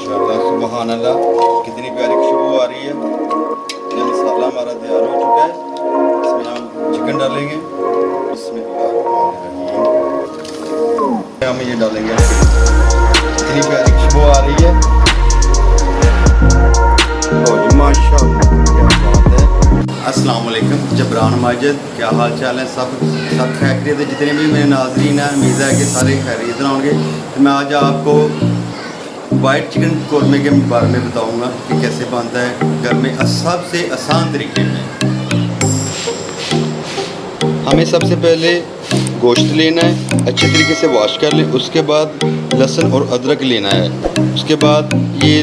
माशाल्लाह सुबहान अल्लाह, कितनी प्यारी खुशबू आ रही है। ये मसाला हमारा तैयार हो चुका है, इसमें हम चिकन डालेंगे। बिस्मिल्लाहिर्रहमानिर्रहीम। हम ये डालेंगे, कितनी प्यारी खुशबू आ रही है। लो जी माशाल्लाह, क्या बात है। अस्सलाम वालेकुम जबरान माजिद, क्या हाल चाल है। सब खैरियत है। जितने भी मेरे नाज़रीन हैं, उम्मीद है कि सारे खैरियत होंगे। तो मैं आज आपको वाइट चिकन कौरमे के बारे में बताऊंगा कि कैसे बनता है घर में सबसे आसान तरीके में। हमें सबसे पहले गोश्त लेना है, अच्छे तरीके से वॉश कर लें। उसके बाद लहसुन और अदरक लेना है। उसके बाद ये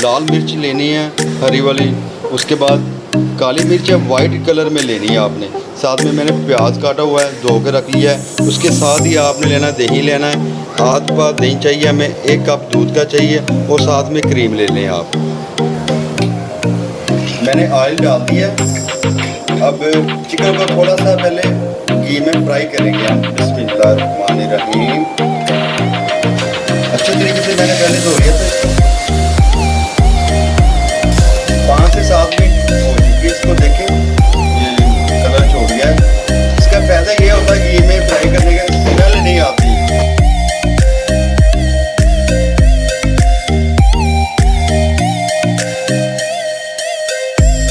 लाल मिर्च लेनी है, हरी वाली। उसके बाद काली मिर्च है, वाइट कलर में लेनी है आपने। साथ में मैंने प्याज काटा हुआ है, धो के रख लिया है। उसके साथ ही आपने लेना है दही लेना है, आध पा दही चाहिए हमें, 1 कप दूध का चाहिए और साथ में क्रीम ले लें आप। मैंने ऑयल डाल दिया। अब चिकन को थोड़ा सा पहले घी में फ्राई करेंगे हम। बिस्मिल्लाहिर्रहमानिर्रहीम। अच्छे तरीके से मैंने पहले धो लिया था। 5 से 7 मिनट हो चुकी। इसको देखें, ये कलर छोड़ गया है। इसका फायदा ये होता है घी में फ्राई करने का, स्मेल नहीं आती।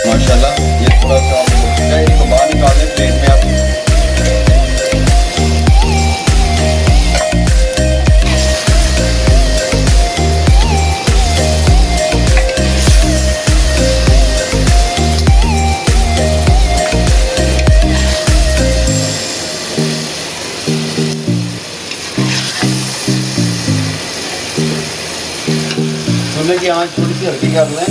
माशाल्लाह ये थोड़ा सा हो चुका है। इसको बाहर निकाल लें प्लेट में आप। चूल्हे की आंच थोड़ी सी हल्की कर लें।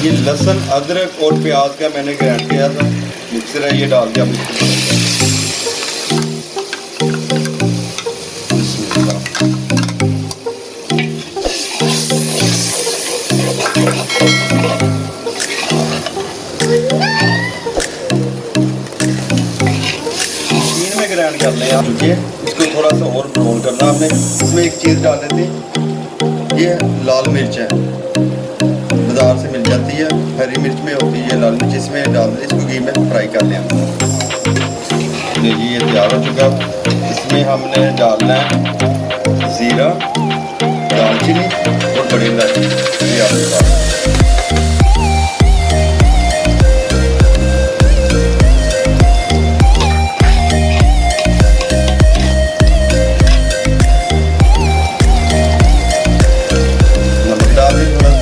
ये लहसुन अदरक और प्याज का मैंने ग्राइंड किया था, मिक्सर है, ये डाल दिया। मशीन में ग्राइंड कर लें आप। इसको थोड़ा सा और ब्राउन करना आपने। इसमें एक चीज़ डाल देते हैं, ये लाल मिर्च है, बाजार से मिल जाती है, हरी मिर्च में होती है लाल मिर्च। इसमें डाल दें, इसको घी में फ्राई कर लें। ये तैयार हो चुका। इसमें हमने डालना है ज़ीरा, दालचीनी और बड़ी इलायची। ये आपके पास नमक डाल दें थोड़ा।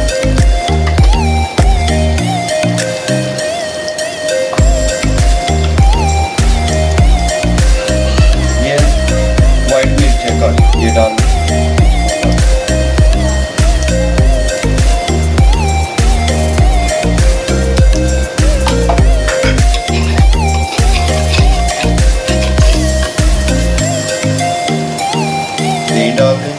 ये डाल दही डाल दें।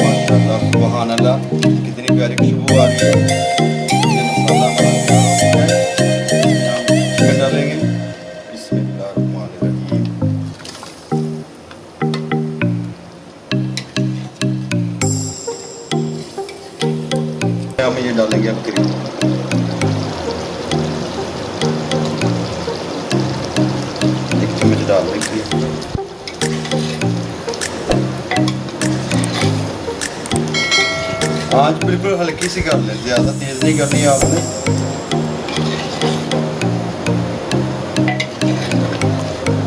माशाल्लाह सुभान अल्लाह, कितनी प्यारी खुशबू आ रही है। हम ये डालेंगे अब क्रीम। एक चम्मच डाल दें क्रीम। आंच बिल्कुल हल्की सी कर लें, ज़्यादा तेज़ नहीं करनी है आपने।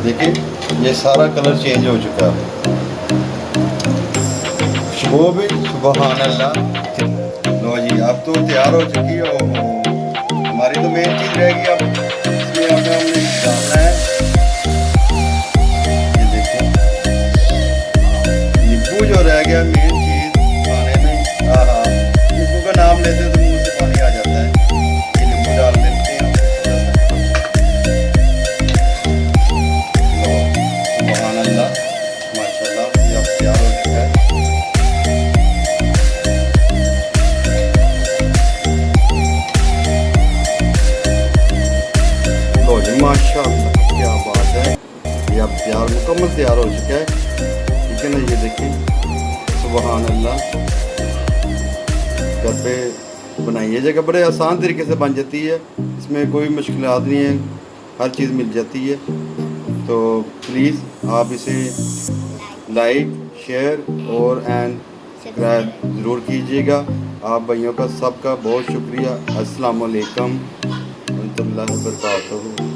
देखिए ये सारा कलर चेंज हो चुका है। खुशबू भी सुभान अल्लाह। लो जी, अब तो तैयार हो चुकी है। हमारी तो मेन चीज़ रहेगी अब इसमें हमने डालना है। ये देखिए नींबू जो रह गया मेन चीज़ खाने में। हाँ, नींबू का नाम लेते तो मुंह से पानी आ जाता है। ये नींबू डाल देते हैं। लो सुभान अल्लाह माशाल्लाह, ये अब तैयार हो चुका है। मुकम्मल तैयार हो चुका है। ठीक है ना, ये देखिए सुबहान अल्लाह। घर पे बनाइएगा, बड़े आसान तरीके से बन जाती है, इसमें कोई मुश्किलात नहीं है, हर चीज़ मिल जाती है। तो प्लीज़ आप इसे लाइक, शेयर और सब्सक्राइब ज़रूर कीजिएगा। आप भाइयों का सबका बहुत शुक्रिया। अस्सलाम वालेकुम रहमतुल्लाहि व बरकातहू।